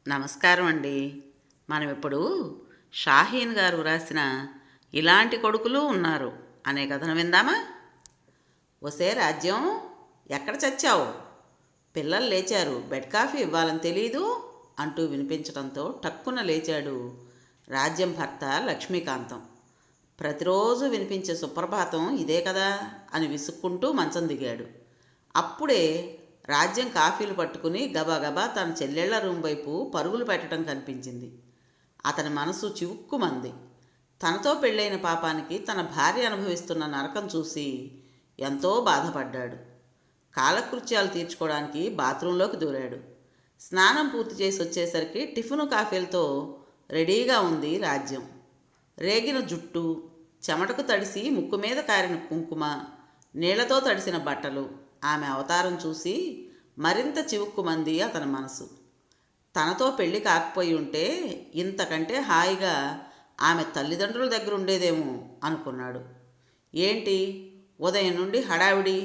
నమస్కారం అండి. మనం ఇప్పుడు షాహీన్ గారు వ్రాసిన ఇలాంటి కొడుకులు ఉన్నారు అనే కథను విందామా? ఒసే రాజ్యం, ఎక్కడ చచ్చావు? పిల్లలు లేచారు, బెడ్ కాఫీ ఇవ్వాలని తెలీదు అంటూ వినిపించడంతో టక్కున లేచాడు రాజ్యం భర్త లక్ష్మీకాంతం. ప్రతిరోజు వినిపించే సుప్రభాతం ఇదే కదా అని విసుక్కుంటూ మంచం దిగాడు. అప్పుడే రాజ్యం కాఫీలు పట్టుకుని గబగబా తన చెల్లెళ్ల రూమ్ వైపు పరుగులు పెట్టడం కనిపించింది. అతని మనసు చివుక్కుమంది. తనతో పెళ్ళైన పాపానికి తన భార్య అనుభవిస్తున్న నరకం చూసి ఎంతో బాధపడ్డాడు. కాలకృత్యాలు తీర్చుకోవడానికి బాత్రూంలోకి దూరాడు. స్నానం పూర్తి చేసి వచ్చేసరికి టిఫిను కాఫీలతో రెడీగా ఉంది రాజ్యం. రేగిన జుట్టు, చెమటకు తడిసి ముక్కు మీద కారిన కుంకుమ, నీళ్లతో తడిసిన బట్టలు, ఆమె అవతారం చూసి మరింత చివుక్కుమంది అతని మనసు. తనతో పెళ్లి కాకపోయి ఉంటే ఇంతకంటే హాయిగా ఆమె తల్లిదండ్రుల దగ్గర ఉండేదేమో అనుకున్నాడు. ఏంటి ఉదయం నుండి హడావిడి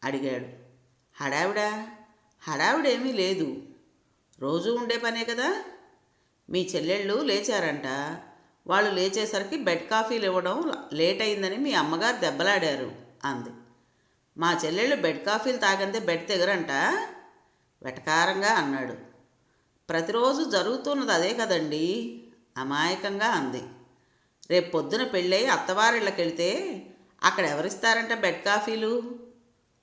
అడిగాడు. హడావిడా? హడావిడేమీ లేదు, రోజూ ఉండే పనే కదా. మీ చెల్లెళ్ళు లేచారంట. వాళ్ళు లేచేసరికి బెడ్ కాఫీలు ఇవ్వడం లేట్ అయిందని మీ అమ్మగారు దెబ్బలాడారు అంది. మా చెల్లెళ్ళు బెడ్ కాఫీలు తాగందే బెడ్ దిగరంట వెటకారంగా అన్నాడు. ప్రతిరోజు జరుగుతున్నది అదే కదండి అమాయకంగా అంది. రేపు పొద్దున పెళ్ళై అత్తవారిళ్ళకెళ్తే అక్కడ ఎవరిస్తారంట బెడ్ కాఫీలు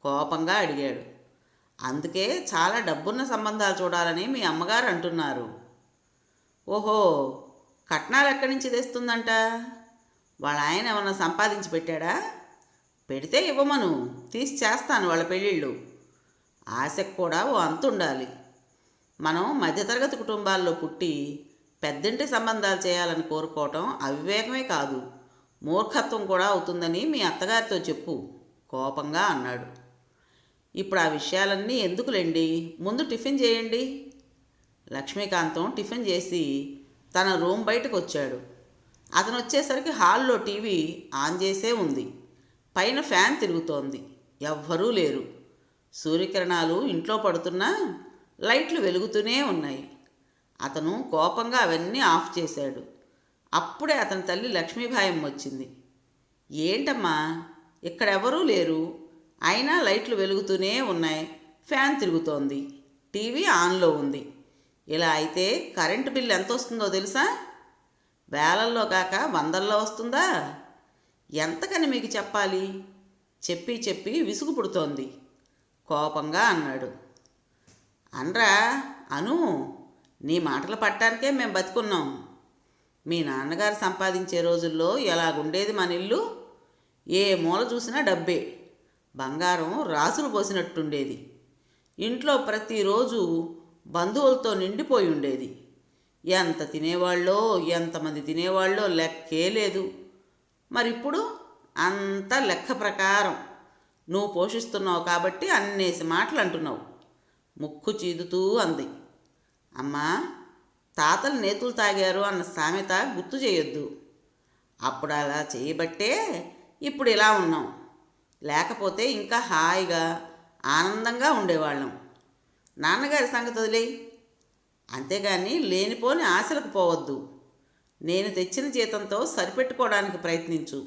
కోపంగా అడిగాడు. అందుకే చాలా డబ్బున్న సంబంధాలు చూడాలని మీ అమ్మగారు అంటున్నారు. ఓహో, కట్నాలు ఎక్కడి నుంచి తెస్తుందంట? వాళ్ళ ఆయన ఏమన్నా సంపాదించి పెట్టాడా? పెడితే ఇవ్వమను, తీసి చేస్తాను వాళ్ళ పెళ్ళిళ్ళు. ఆశకు కూడా ఓ అంతుండాలి. మనం మధ్యతరగతి కుటుంబాల్లో పుట్టి పెద్దింటి సంబంధాలు చేయాలని కోరుకోవటం అవివేకమే కాదు, మూర్ఖత్వం కూడా అవుతుందని మీ అత్తగారితో చెప్పు కోపంగా అన్నాడు. ఇప్పుడు ఆ విషయాలన్నీ ఎందుకులేండి, ముందు టిఫిన్ చేయండి. లక్ష్మీకాంతం టిఫిన్ చేసి తన రూమ్ బయటకు వచ్చాడు. అతను వచ్చేసరికి హాల్లో టీవీ ఆన్ చేసే ఉంది. పైన ఫ్యాన్ తిరుగుతోంది. ఎవ్వరూ లేరు. సూర్యకిరణాలు ఇంట్లో పడుతున్నా లైట్లు వెలుగుతూనే ఉన్నాయి. అతను కోపంగా అవన్నీ ఆఫ్ చేశాడు. అప్పుడే అతని తల్లి లక్ష్మీబాయమ్మ వచ్చింది. ఏంటమ్మా, ఇక్కడెవరూ లేరు, అయినా లైట్లు వెలుగుతూనే ఉన్నాయి, ఫ్యాన్ తిరుగుతోంది, టీవీ ఆన్లో ఉంది. ఇలా అయితే కరెంటు బిల్లు ఎంత వస్తుందో తెలుసా? వేలల్లో కాక వందల్లో వస్తుందా? ఎంతకని మీకు చెప్పాలి? చెప్పి చెప్పి విసుగు పుడుతోంది కోపంగా అన్నాడు. అనరా అను, నీ మాటలు పట్టడానికే మేము బతుకున్నాం. మీ నాన్నగారు సంపాదించే రోజుల్లో ఎలాగుండేది మన ఇల్లు? ఏ మూల చూసినా డబ్బే, బంగారం రాసులు పోసినట్టుండేది. ఇంట్లో ప్రతిరోజు బంధువులతో నిండిపోయి ఉండేది. ఎంత తినేవాళ్ళో, ఎంతమంది తినేవాళ్ళో లెక్కే లేదు. మరిప్పుడు అంతా లెక్క ప్రకారం నువ్వు పోషిస్తున్నావు కాబట్టి అన్నేసి మాటలు అంటున్నావు ముక్కు చీదుతూ అంది. అమ్మా, తాతలు నేతులు తాగారు అన్న సామెత గుర్తు చేయొద్దు. అప్పుడు అలా చేయబట్టే ఇప్పుడు ఇలా ఉన్నాం. లేకపోతే ఇంకా హాయిగా ఆనందంగా ఉండేవాళ్ళం. నాన్నగారి సంగతి వదిలేయి. అంతేగాని లేనిపోని ఆశలకు పోవద్దు. నేను తెచ్చిన జీతంతో సరిపెట్టుకోవడానికి ప్రయత్నించు.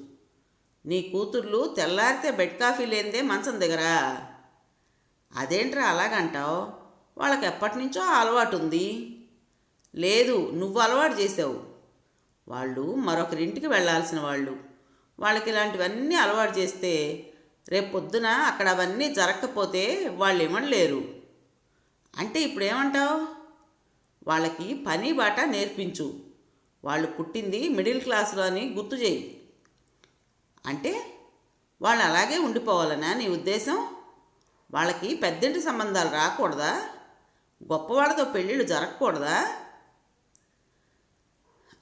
నీ కూతుర్లు తెల్లారితే బెడ్ కాఫీ లేనిదే మంచం దిగరా? అదేంట్రా అలాగంటావు? వాళ్ళకి ఎప్పటి నుంచో అలవాటు ఉంది. లేదు, నువ్వు అలవాటు చేసావు. వాళ్ళు మరొకరింటికి వెళ్ళాల్సిన వాళ్ళు. వాళ్ళకి ఇలాంటివన్నీ అలవాటు చేస్తే రేపు పొద్దున అక్కడ అవన్నీ జరగకపోతే వాళ్ళు ఇవ్వలేరు. అంటే ఇప్పుడు ఏమంటావు? వాళ్ళకి పని బాట నేర్పించు. వాళ్ళు పుట్టింది మిడిల్ క్లాసులో అని గుర్తు చేయి. అంటే వాళ్ళు అలాగే ఉండిపోవాలనా నీ ఉద్దేశం? వాళ్ళకి పెద్దింటి సంబంధాలు రాకూడదా? గొప్పవాళ్ళతో పెళ్ళిళ్ళు జరగకూడదా?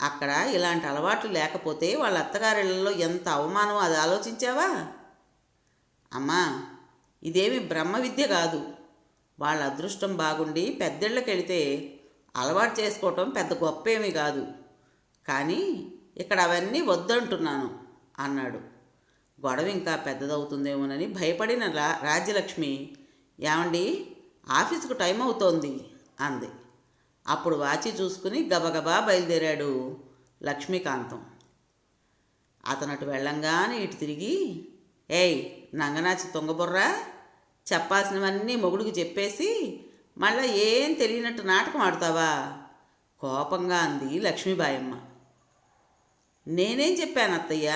అక్కడ ఇలాంటి అలవాట్లు లేకపోతే వాళ్ళ అత్తగారిళ్ళలో ఎంత అవమానం, అది ఆలోచించావా? అమ్మా, ఇదేమి బ్రహ్మ విద్య కాదు. వాళ్ళ అదృష్టం బాగుండి పెద్దిళ్ళకి వెళితే అలవాటు చేసుకోవటం పెద్ద గొప్ప ఏమీ కాదు. కానీ ఇక్కడ అవన్నీ వద్దంటున్నాను అన్నాడు. గొడవ ఇంకా పెద్దదవుతుందేమోనని భయపడిన రాజ్యలక్ష్మి, ఏమండి, ఆఫీసుకు టైం అవుతోంది అంది. అప్పుడు వాచి చూసుకుని గబగబా బయలుదేరాడు లక్ష్మీకాంతం. అతనటు వెళ్ళంగానే ఇటు తిరిగి, ఏయ్ నంగనాచి తుంగబుర్రా, చెప్పాల్సినవన్నీ మొగుడికి చెప్పేసి మళ్ళా ఏం తెలియనట్టు నాటకం ఆడుతావా? కోపంగా అంది లక్ష్మీబాయమ్మ. నేనేం చెప్పాను అత్తయ్య?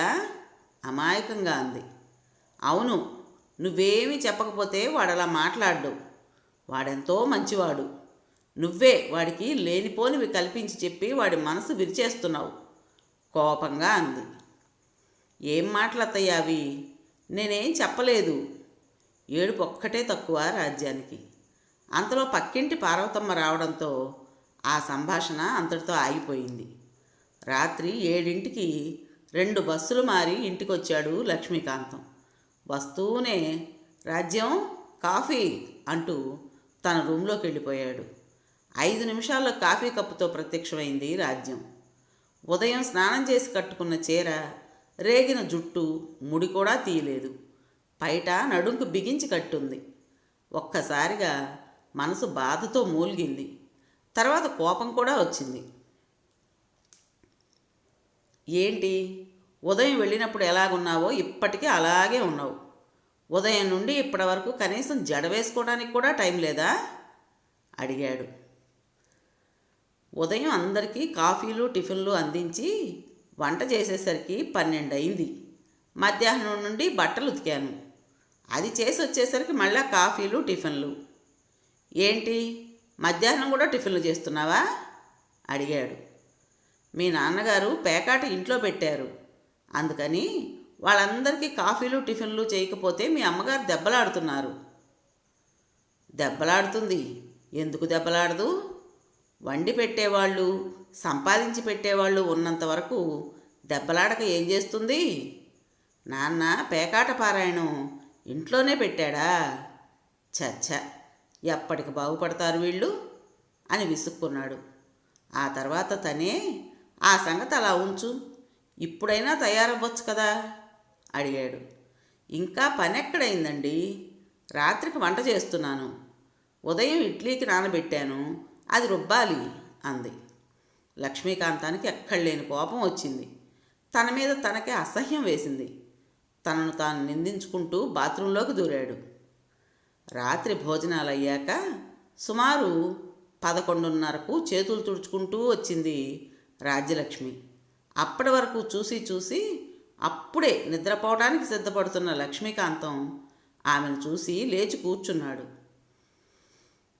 అమాయకంగా అంది. అవును, నువ్వేమీ చెప్పకపోతే వాడలా మాట్లాడ్డు. వాడెంతో మంచివాడు. నువ్వే వాడికి లేనిపోనివి కల్పించి చెప్పి వాడి మనసు విరిచేస్తున్నావు కోపంగా అంది. ఏం మాటలత్తయ్య అవి? నేనేం చెప్పలేదు. ఏడుపు ఒక్కటే తక్కువ రాజ్యానికి. అంతలో పక్కింటి పార్వతమ్మ రావడంతో ఆ సంభాషణ అంతటితో ఆగిపోయింది. రాత్రి 7ంటికి 2 బస్సులు మారి ఇంటికొచ్చాడు లక్ష్మీకాంతం. వస్తూనే రాజ్యం కాఫీ అంటూ తన రూంలోకి వెళ్ళిపోయాడు. 5 నిమిషాల్లో కాఫీ కప్పుతో ప్రత్యక్షమైంది రాజ్యం. ఉదయం స్నానం చేసి కట్టుకున్న చీర, రేగిన జుట్టు, ముడి కూడా తీయలేదు. పైట నడుంకు బిగించి కట్టుంది. ఒక్కసారిగా మనసు బాధతో మూలిగింది. తర్వాత కోపం కూడా వచ్చింది. ఏంటి, ఉదయం వెళ్ళినప్పుడు ఎలాగున్నావో ఇప్పటికీ అలాగే ఉన్నావు. ఉదయం నుండి ఇప్పటి వరకు కనీసం జడ వేసుకోవడానికి కూడా టైం లేదా అడిగాడు. ఉదయం అందరికీ కాఫీలు టిఫిన్లు అందించి వంట చేసేసరికి 12 అయింది. మధ్యాహ్నం నుండి బట్టలు ఉతికాను. అది చేసి వచ్చేసరికి మళ్ళా కాఫీలు టిఫిన్లు. ఏంటి, మధ్యాహ్నం కూడా టిఫిన్లు చేస్తున్నావా అడిగాడు. మీ నాన్నగారు పేకాట ఇంట్లో పెట్టారు, అందుకని వాళ్ళందరికీ కాఫీలు టిఫిన్లు చేయకపోతే మీ అమ్మగారు దెబ్బలాడుతున్నారు. దెబ్బలాడుతుంది? ఎందుకు దెబ్బలాడదు? వండి పెట్టేవాళ్ళు, సంపాదించి పెట్టేవాళ్ళు ఉన్నంత వరకు దెబ్బలాడక ఏం చేస్తుంది? నాన్న పేకాట పారాయణం ఇంట్లోనే పెట్టాడా? చచ్చ, ఎప్పటికి బాగుపడతారు వీళ్ళు అని విసుక్కున్నాడు. ఆ తర్వాత తనే, ఆ సంగతి అలా ఉంచు, ఇప్పుడైనా తయారవ్వచ్చు కదా అడిగాడు. ఇంకా పని ఎక్కడైందండి? రాత్రికి వంట చేస్తున్నాను. ఉదయం ఇడ్లీకి నానబెట్టాను, అది రుబ్బాలి అంది. లక్ష్మీకాంతానికి ఎక్కడలేని కోపం వచ్చింది. తన మీద తనకే అసహ్యం వేసింది. తనను తాను నిందించుకుంటూ బాత్రూంలోకి దూరాడు. రాత్రి భోజనాలు అయ్యాక సుమారు 11:30కు చేతులు తుడుచుకుంటూ వచ్చింది రాజ్యలక్ష్మి. అప్పటి వరకు చూసి అప్పుడే నిద్రపోవడానికి సిద్ధపడుతున్న లక్ష్మీకాంతం ఆమెను చూసి లేచి కూర్చున్నాడు.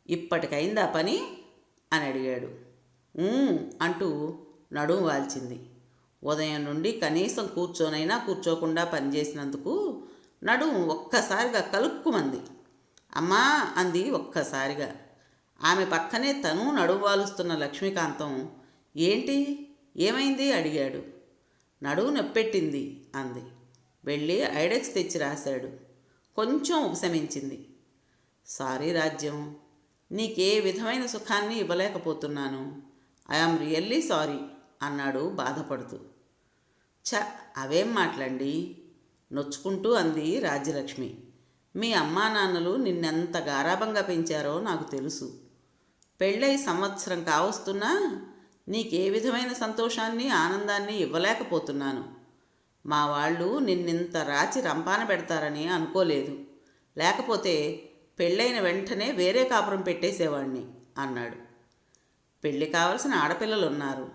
ఇప్పటికైందా పని అని అడిగాడు. అంటూ నడుము వాల్చింది. ఉదయం నుండి కనీసం కూర్చోనైనా కూర్చోకుండా పనిచేసినందుకు నడుము ఒక్కసారిగా కలుక్కుమంది. అమ్మా అంది ఒక్కసారిగా. ఆమె పక్కనే తను నడుము వాలుస్తున్న లక్ష్మీకాంతం ఏంటి, ఏమైంది అడిగాడు. నడువు నొప్పెట్టింది అంది. వెళ్ళి ఐడెక్స్ తెచ్చి రాశాడు. కొంచెం ఉపశమించింది. సారీ రాజ్యం, నీకే విధమైన సుఖాన్ని ఇవ్వలేకపోతున్నాను. ఐఆమ్ రియల్లీ సారీ అన్నాడు బాధపడుతూ. అవేం మాటలండి నొచ్చుకుంటూ అంది రాజ్యలక్ష్మి. మీ అమ్మా నాన్నలు నిన్నెంత గారాబంగా పెంచారో నాకు తెలుసు. పెళ్ళై సంవత్సరం కావస్తున్నా నీకే విధమైన సంతోషాన్ని ఆనందాన్ని ఇవ్వలేకపోతున్నాను. మా వాళ్ళు నిన్నింత రాచి రంపాన పెడతారని అనుకోలేదు. లేకపోతే పెళ్ళైన వెంటనే వేరే కాపురం పెట్టేసేవాడిని అన్నాడు. పెళ్ళి కావలసిన ఆడపిల్లలు ఉన్నారు.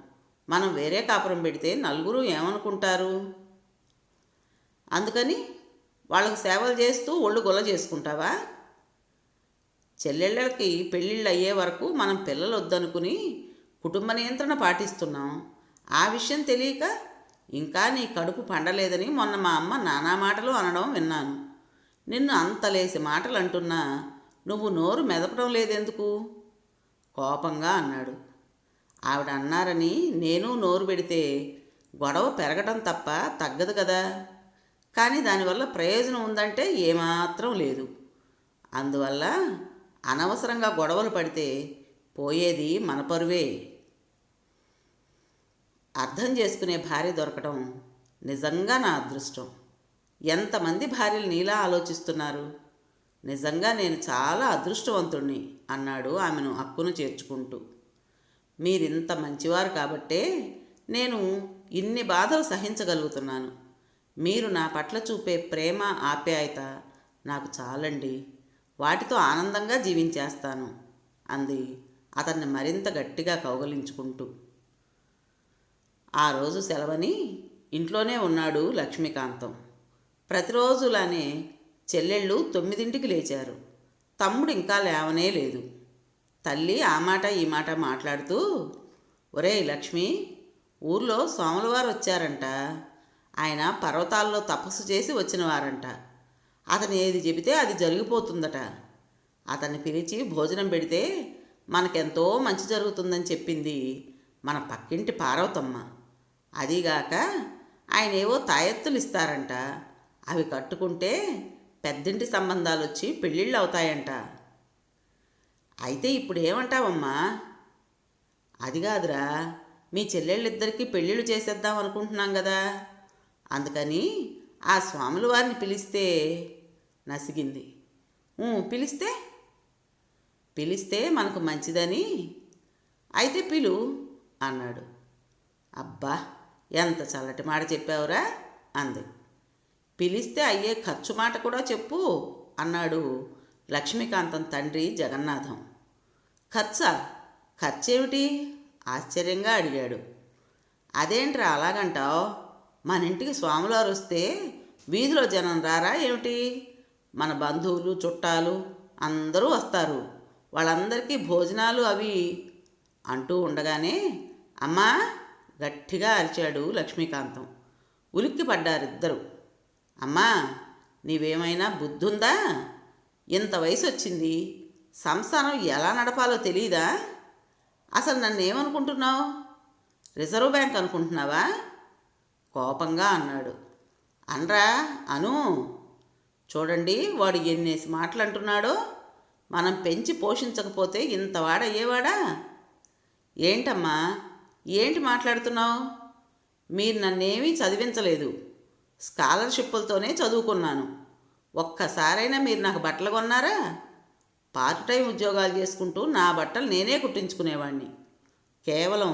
మనం వేరే కాపురం పెడితే నలుగురు ఏమనుకుంటారు? అందుకని వాళ్ళకు సేవలు చేస్తూ ఒళ్ళు గొల్ల చేసుకుంటావా? చెల్లెళ్ళకి పెళ్ళిళ్ళు అయ్యే వరకు మనం పిల్లలు వద్దనుకుని కుటుంబ నియంత్రణ పాటిస్తున్నాం. ఆ విషయం తెలియక ఇంకా నీ కడుపు పండలేదని మొన్న మా అమ్మ నానా మాటలు అనడం విన్నాను. నిన్ను అంతలేసి మాటలు అంటున్నా నువ్వు నోరు మెదపడం లేదెందుకు కోపంగా అన్నాడు. ఆవిడ అన్నారని నేను నోరు పెడితే గొడవ పెరగడం తప్ప తగ్గదు కదా. కానీ దానివల్ల ప్రయోజనం ఉందంటే ఏమాత్రం లేదు. అందువల్ల అనవసరంగా గొడవలు పడితే పోయేది మన పరువే. అర్థం చేసుకునే భార్య దొరకడం నిజంగా నా అదృష్టం. ఎంతమంది భార్యలు నీలా ఆలోచిస్తున్నారు. నిజంగా నేను చాలా అదృష్టవంతుణ్ణి అన్నాడు ఆమెను అక్కును చేర్చుకుంటూ. మీరింత మంచివారు కాబట్టే నేను ఇన్ని బాధలు సహించగలుగుతున్నాను. మీరు నా పట్ల చూపే ప్రేమ ఆప్యాయత నాకు చాలండి. వాటితో ఆనందంగా జీవించేస్తాను అంది అతన్ని మరింత గట్టిగా కౌగలించుకుంటూ. ఆ రోజు సెలవని ఇంట్లోనే ఉన్నాడు లక్ష్మీకాంతం. ప్రతిరోజులానే చెల్లెళ్ళు 9ంటికి లేచారు. తమ్ముడు ఇంకా లేవనే లేదు. తల్లి ఆ మాట ఈ మాట మాట్లాడుతూ, ఒరేయ్ లక్ష్మి, ఊర్లో సోములవారు వచ్చారంట. ఆయన పర్వతాల్లో తపస్సు చేసి వచ్చినవారంట. అతను ఏది చెబితే అది జరిగిపోతుందట. అతన్ని పిలిచి భోజనం పెడితే మనకెంతో మంచి జరుగుతుందని చెప్పింది మన పక్కింటి పార్వతమ్మ. అదీగాక ఆయన ఏవో తాయెత్తులు ఇస్తారంట. అవి కట్టుకుంటే పెద్దింటి సంబంధాలు వచ్చి పెళ్ళిళ్ళు అవుతాయంట. అయితే ఇప్పుడు ఏమంటావమ్మా? అది కాదురా, మీ చెల్లెళ్ళిద్దరికీ పెళ్ళిళ్ళు చేసేద్దాం అనుకుంటున్నాం కదా, అందుకని ఆ స్వాముల వారిని పిలిస్తే నసిగింది. పిలిస్తే పిలిస్తే మనకు మంచిదని. అయితే పిలు అన్నాడు. అబ్బా, ఎంత చల్లటి మాట చెప్పావురా అంది. పిలిస్తే అయ్యే ఖర్చు మాట కూడా చెప్పు అన్నాడు లక్ష్మీకాంతం తండ్రి జగన్నాథం. ఖర్చా? ఖర్చేమిటి? ఆశ్చర్యంగా అడిగాడు. అదేంట్రా అలాగంటావు? మన ఇంటికి స్వాములారు వస్తే వీధిలో జనం రారా ఏమిటి? మన బంధువులు చుట్టాలు అందరూ వస్తారు. వాళ్ళందరికీ భోజనాలు అవి అంటూ ఉండగానే అమ్మా గట్టిగా అరిచాడు లక్ష్మీకాంతం. ఉలిక్కి పడ్డారిద్దరూ. అమ్మా, నీవేమైనా బుద్ధుందా? ఇంత వయసు వచ్చింది, సంసారం ఎలా నడపాలో తెలీదా? అసలు నన్ను ఏమనుకుంటున్నావు? రిజర్వ్ బ్యాంక్ అనుకుంటున్నావా? కోపంగా అన్నాడు. అనరా అను. చూడండి వాడు ఎన్నేసి మాటలు అంటున్నాడో. మనం పెంచి పోషించకపోతే ఇంతవాడయ్యేవాడా? ఏంటమ్మా, ఏంటి మాట్లాడుతున్నావు? మీరు నన్నేమీ చదివించలేదు. స్కాలర్షిప్పులతోనే చదువుకున్నాను. ఒక్కసారైనా మీరు నాకు బట్టలు కొన్నారా? పార్ట్ టైం ఉద్యోగాలు చేసుకుంటూ నా బట్టలు నేనే కుట్టించుకునేవాడిని. కేవలం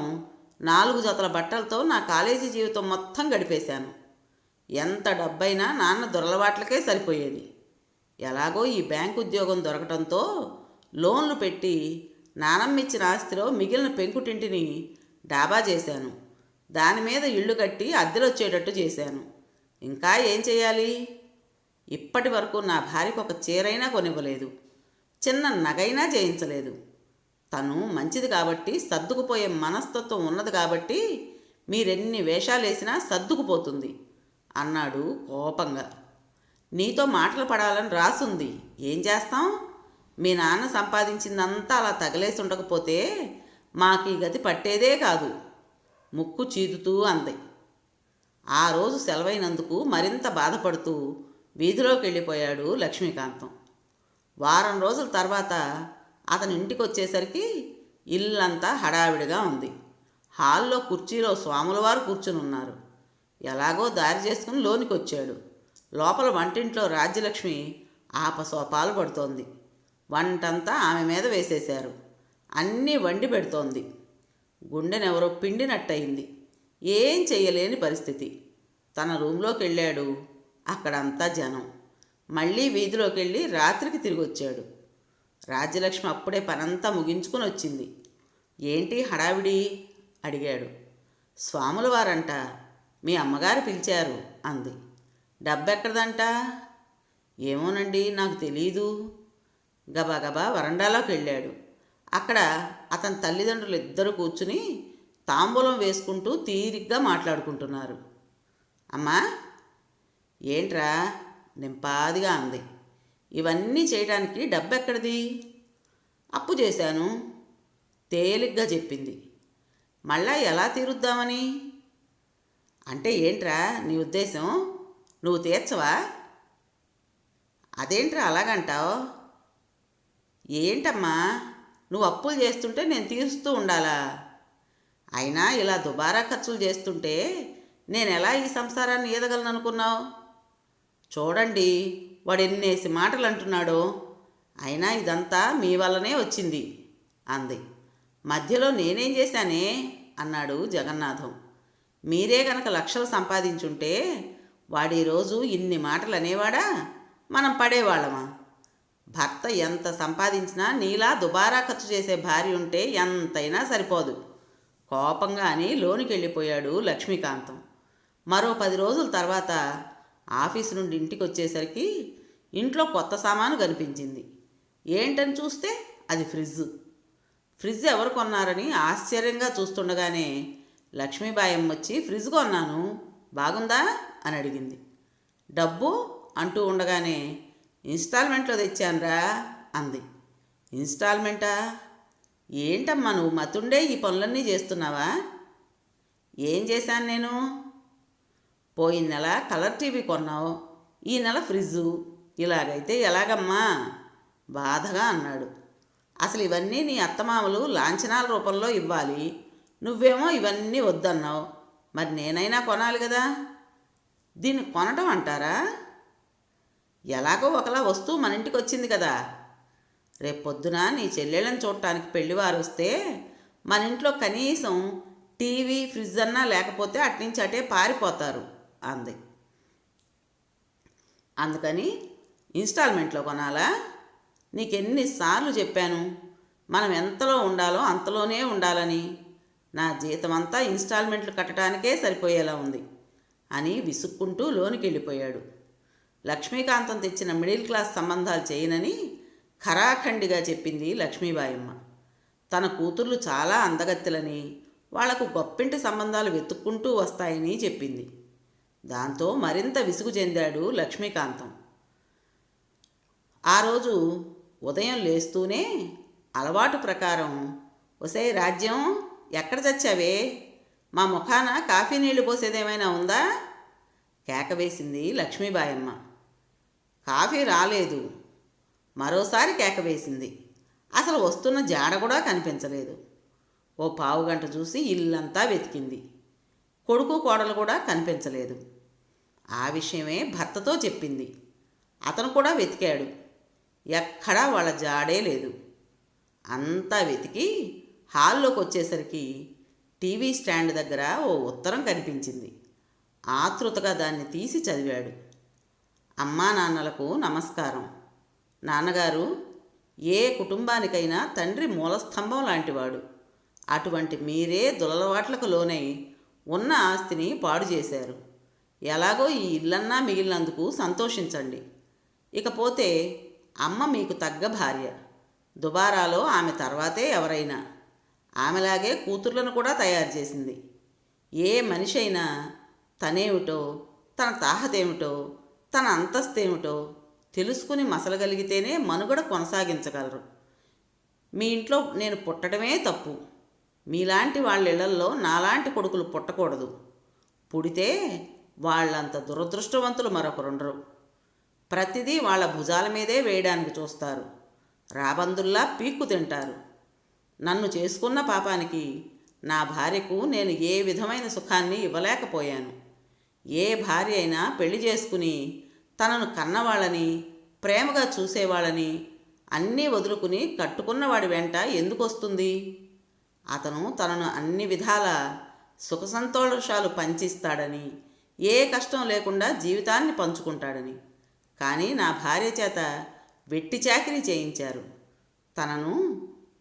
4 జతల బట్టలతో నా కాలేజీ జీవితం మొత్తం గడిపేశాను. ఎంత డబ్బైనా నాన్న దొరలవాట్లకే సరిపోయేది. ఎలాగో ఈ బ్యాంకు ఉద్యోగం దొరకటంతో లోన్లు పెట్టి నానమ్మిచ్చిన ఆస్తిలో మిగిలిన పెంకుటింటిని డాబా చేశాను. దాని మీద ఇళ్ళు కట్టి అద్దెలొచ్చేటట్టు చేశాను. ఇంకా ఏం చేయాలి? ఇప్పటి వరకు నా భార్యకు ఒక చీరైనా కొనివ్వలేదు, చిన్న నగైనా చేయించలేదు. తను మంచిది కాబట్టి, సర్దుకుపోయే మనస్తత్వం ఉన్నది కాబట్టి మీరెన్ని వేషాలేసినా సర్దుకుపోతుంది అన్నాడు కోపంగా. నీతో మాటలు పడాలని రాసుంది, ఏం చేస్తాం? మీ నాన్న సంపాదించిందంతా అలా తగలేసి ఉండకపోతే మాకు ఈ గతి పట్టేదే కాదు ముక్కు చీదుతూ అంది. ఆ రోజు సెలవైనందుకు మరింత బాధపడుతూ వీధిలోకి వెళ్ళిపోయాడు లక్ష్మీకాంతం. వారం రోజుల తర్వాత అతని ఇంటికి వచ్చేసరికి ఇల్లంతా హడావిడిగా ఉంది. హాల్లో కుర్చీలో స్వాములవారు కూర్చుని ఉన్నారు. ఎలాగో దారి చేసుకుని లోనికి వచ్చాడు. లోపల వంటింట్లో రాజ్యలక్ష్మి ఆపసోపాలు పడుతోంది. వంటంతా ఆమె మీద వేసేశారు. అన్నీ వండి పెడుతోంది. గుండెనెవరో పిండినట్టయింది. ఏం చెయ్యలేని పరిస్థితి. తన రూంలోకి వెళ్ళాడు. అక్కడంతా జనం. మళ్ళీ వీధిలోకి వెళ్ళి రాత్రికి తిరిగి వచ్చాడు. రాజ్యలక్ష్మి అప్పుడే పనంతా ముగించుకుని వచ్చింది. ఏంటి హడావిడి అడిగాడు. స్వాముల వారంట, మీ అమ్మగారు పిలిచారు అంది. డబ్బెక్కడదంట? ఏమోనండి, నాకు తెలీదు. గబాగబా వరండాలోకి వెళ్ళాడు. అక్కడ అతని తల్లిదండ్రులు ఇద్దరు కూర్చుని తాంబూలం వేసుకుంటూ తీరిగ్గా మాట్లాడుకుంటున్నారు. అమ్మా, ఏంట్రా నింపాదిగా అంది. ఇవన్నీ చేయడానికి డబ్బెక్కడిది? అప్పు చేశాను తేలిగ్గా చెప్పింది. మళ్ళా ఎలా తీరుద్దామని? అంటే ఏంట్రా నీ ఉద్దేశం? నువ్వు తీర్చవా? అదేంట్రా అలాగంటావు? ఏంటమ్మా, నువ్వు అప్పులు చేస్తుంటే నేను తీరుస్తూ ఉండాలా? అయినా ఇలా దుబారా ఖర్చులు చేస్తుంటే నేను ఎలా ఈ సంసారాన్ని ఈదగలను అనుకున్నావు? చూడండి వాడు ఎన్నేసి మాటలు అంటున్నాడో. అయినా ఇదంతా మీ వల్లనే వచ్చింది అంది. మధ్యలో నేనేం చేశానే అన్నాడు జగన్నాథం. మీరే గనక లక్షలు సంపాదించుంటే వాడి రోజు ఇన్ని మాటలు అనేవాడా? మనం పడేవాళ్ళమా? భర్త ఎంత సంపాదించినా నీలా దుబారా ఖర్చు చేసే భార్య ఉంటే ఎంతైనా సరిపోదు. కోపంగా అని లోనికి వెళ్ళిపోయాడు లక్ష్మీకాంతం. మరో 10 రోజుల తర్వాత ఆఫీసు నుండి ఇంటికి వచ్చేసరికి ఇంట్లో కొత్త సామాను కనిపించింది. ఏంటని చూస్తే అది ఫ్రిడ్జ్ ఎవరు కొన్నారని ఆశ్చర్యంగా చూస్తుండగానే లక్ష్మీబాయమ్మ వచ్చి ఫ్రిడ్జ్ కొన్నాను, బాగుందా అని అడిగింది. డబ్బు అంటూ ఉండగానే ఇన్స్టాల్మెంట్లో తెచ్చానురా అంది. ఇన్స్టాల్మెంటా? ఏంటమ్మా నువ్వు మతుండే ఈ పనులన్నీ చేస్తున్నావా? ఏం చేశాను నేను? పోయిన నెల కలర్ టీవీ కొన్నావు, ఈ నెల ఫ్రిడ్జు, ఇలాగైతే ఎలాగమ్మా బాధగా అన్నాడు. అసలు ఇవన్నీ నీ అత్తమామలు లాంఛనాల రూపంలో ఇవ్వాలి, నువ్వేమో ఇవన్నీ వద్దన్నావు. మరి నేనైనా కొనాలి కదా. దీన్ని కొనటం అంటారా? ఎలాగో ఒకలా వస్తువు మన ఇంటికి వచ్చింది కదా. రేపొద్దున నీ చెల్లెళ్ళని చూడటానికి పెళ్లివారు వస్తే మన ఇంట్లో కనీసం టీవీ ఫ్రిడ్జ్ అన్నా లేకపోతే అట్నుంచి అటే పారిపోతారు అంది. అందుకని ఇన్స్టాల్మెంట్లో కొనాలా? నీకెన్నిసార్లు చెప్పాను మనం ఎంతలో ఉండాలో అంతలోనే ఉండాలని. నా జీతమంతా ఇన్స్టాల్మెంట్లు కట్టడానికే సరిపోయేలా ఉంది అని విసుక్కుంటూ లోనికి వెళ్ళిపోయాడు. లక్ష్మీకాంతం తెచ్చిన మిడిల్ క్లాస్ సంబంధాలు చేయనని ఖరాఖండిగా చెప్పింది లక్ష్మీబాయమ్మ. తన కూతుర్లు చాలా అందగత్తెలని, వాళ్లకు గొప్పింటి సంబంధాలు వెతుక్కుంటూ వస్తాయని చెప్పింది. దాంతో మరింత విసుగు చెందాడు లక్ష్మీకాంతం. ఆ రోజు ఉదయం లేస్తూనే అలవాటు ప్రకారం, ఒసే రాజ్యం ఎక్కడ చచ్చావే, మా ముఖాన కాఫీ నీళ్లు పోసేదేమైనా ఉందా కేక వేసింది లక్ష్మీబాయమ్మ. కాఫీ రాలేదు. మరోసారి కేక వేసింది. అసలు వస్తున్న జాడ కూడా కనిపించలేదు. ఓ పావుగంట చూసి ఇల్లంతా వెతికింది. కొడుకు కోడలు కూడా కనిపించలేదు. ఆ విషయమే భర్తతో చెప్పింది. అతను కూడా వెతికాడు. ఎక్కడా వాళ్ళ జాడే లేదు. అంతా వెతికి హాల్లోకి వచ్చేసరికి టీవీ స్టాండ్ దగ్గర ఓ ఉత్తరం కనిపించింది. ఆతృతగా దాన్ని తీసి చదివాడు. అమ్మా నాన్నలకు నమస్కారం. నాన్నగారు ఏ కుటుంబానికైనా తండ్రి మూలస్తంభం లాంటివాడు. అటువంటి మీరే దురలవాట్లకు లోనై ఉన్న ఆస్తిని పాడు చేశారు. ఎలాగో ఈ ఇల్లన్నా మిగిలినందుకు సంతోషించండి. ఇకపోతే అమ్మ మీకు తగ్గ భార్య. దుబారాలో ఆమె తర్వాతే ఎవరైనా. ఆమెలాగే కూతుర్లను కూడా తయారు చేసింది. ఏ మనిషి అయినా తనేమిటో, తన తాహతేమిటో, తన అంతస్తేమిటో తెలుసుకుని మసలగలిగితేనే మనుగడ కొనసాగించగలరు. మీ ఇంట్లో నేను పుట్టడమే తప్పు. మీలాంటి వాళ్ళ ఇళ్లల్లో నాలాంటి కొడుకులు పుట్టకూడదు. పుడితే వాళ్ళంత దురదృష్టవంతులు మరొకరుండరు. ప్రతిదీ వాళ్ళ భుజాల మీదే వేయడానికి చూస్తారు. రాబందుల్లా పీక్కు తింటారు. నన్ను చేసుకున్న పాపానికి నా భార్యకు నేను ఏ విధమైన సుఖాన్ని ఇవ్వలేకపోయాను. ఏ భార్య అయినా పెళ్లి చేసుకుని తనను కన్నవాళ్ళని, ప్రేమగా చూసేవాళ్ళని అన్నీ వదులుకుని కట్టుకున్నవాడి వెంట ఎందుకు వస్తుంది? అతను తనను అన్ని విధాల సుఖ సంతోషాలు పంచిస్తాడని, ఏ కష్టం లేకుండా జీవితాన్ని పంచుకుంటాడని. కానీ నా భార్య చేత వెట్టి చాకిరీ చేయించారు. తనను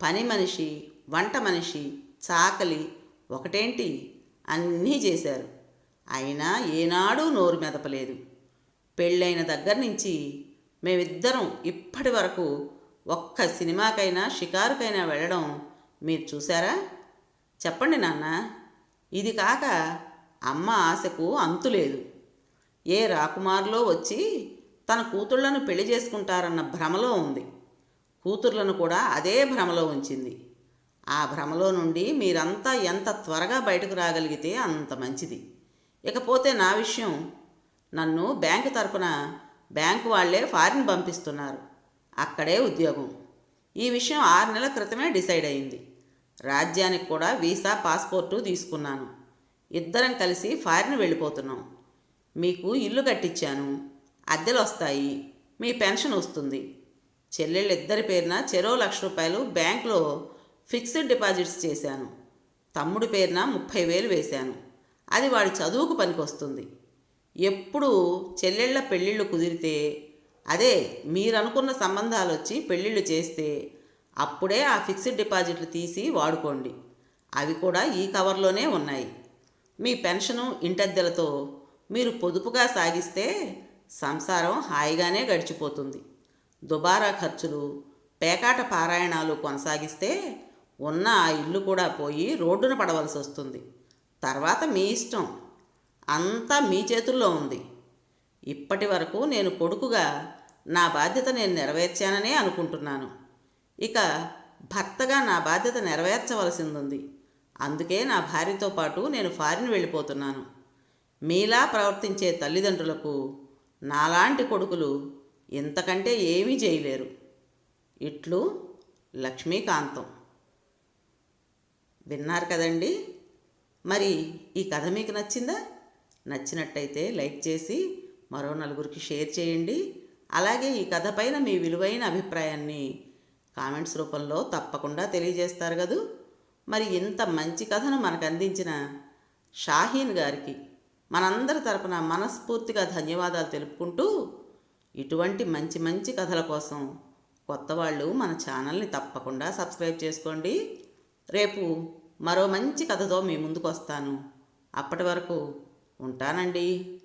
పని మనిషి, వంట మనిషి, చాకలి ఒకటేంటి అన్నీ చేశారు. అయినా ఏనాడూ నోరు మెదపలేదు. పెళ్ళైన దగ్గర నుంచి మేమిద్దరం ఇప్పటి వరకు ఒక్క సినిమాకైనా షికారుకైనా వెళ్ళడం మీరు చూసారా? చెప్పండి నాన్న. ఇది కాక అమ్మ ఆశకు అంతులేదు. ఏ రాకుమారులో వచ్చి తన కూతుళ్లను పెళ్లి చేసుకుంటారన్న భ్రమలో ఉంది. కూతుర్లను కూడా అదే భ్రమలో ఉంచింది. ఆ భ్రమలో నుండి మీరంతా ఎంత త్వరగా బయటకు రాగలిగితే అంత మంచిది. ఇకపోతే నా విషయం, నన్ను బ్యాంకు తరపున బ్యాంకు వాళ్లే ఫారిన్ పంపిస్తున్నారు. అక్కడే ఉద్యోగం. ఈ విషయం 6 నెలల క్రితమే డిసైడ్ అయింది. రాజ్యానికి కూడా వీసా, పాస్పోర్టు తీసుకున్నాను. ఇద్దరం కలిసి ఫారిన్ వెళ్ళిపోతున్నాం. మీకు ఇల్లు కట్టించాను. అద్దెలు వస్తాయి. మీ పెన్షన్ వస్తుంది. చెల్లెళ్ళిద్దరి పేరున చెరో 1,00,000 రూపాయలు బ్యాంకులో ఫిక్స్డ్ డిపాజిట్స్ చేశాను. తమ్ముడి పేరున 30,000 వేశాను. అది వాడి చదువుకు పనికొస్తుంది. ఎప్పుడు చెల్లెళ్ళ పెళ్ళిళ్ళు కుదిరితే, అదే మీరనుకున్న సంబంధాలు వచ్చి పెళ్ళిళ్ళు చేస్తే అప్పుడే ఆ ఫిక్స్డ్ డిపాజిట్లు తీసి వాడుకోండి. అవి కూడా ఈ కవర్లోనే ఉన్నాయి. మీ పెన్షను, ఇంటద్దెలతో మీరు పొదుపుగా సాగిస్తే సంసారం హాయిగానే గడిచిపోతుంది. దుబారా ఖర్చులు, పేకాట పారాయణాలు కొనసాగిస్తే ఉన్న ఆ ఇల్లు కూడా పోయి రోడ్డున పడవలసి వస్తుంది. తర్వాత మీ ఇష్టం, అంతా మీ చేతుల్లో ఉంది. ఇప్పటి వరకు నేను కొడుకుగా నా బాధ్యత నేను నెరవేర్చాననే అనుకుంటున్నాను. ఇక భర్తగా నా బాధ్యత నెరవేర్చవలసింది. అందుకే నా భార్యతో పాటు నేను ఫారిన్ వెళ్ళిపోతున్నాను. మీలా ప్రవర్తించే తల్లిదండ్రులకు నాలాంటి కొడుకులు ఇంతకంటే ఏమీ చేయలేరు. ఇట్లు లక్ష్మీకాంతం. విన్నారు కదండి. మరి ఈ కథ మీకు నచ్చిందా? నచ్చినట్టయితే లైక్ చేసి మరో నలుగురికి షేర్ చేయండి. అలాగే ఈ కథ పైన మీ విలువైన అభిప్రాయాన్ని కామెంట్స్ రూపంలో తప్పకుండా తెలియజేస్తారు కదూ. మరి ఇంత మంచి కథను మనకు అందించిన షాహీన్ గారికి మనందరి తరపున మనస్ఫూర్తిగా ధన్యవాదాలు తెలుపుకుంటూ, ఇటువంటి మంచి మంచి కథల కోసం కొత్త వాళ్ళు మన ఛానల్ని తప్పకుండా సబ్స్క్రైబ్ చేసుకోండి. రేపు మరో మంచి కథతో మీ ముందుకు వస్తాను. అప్పటి వరకు ఉంటానండి.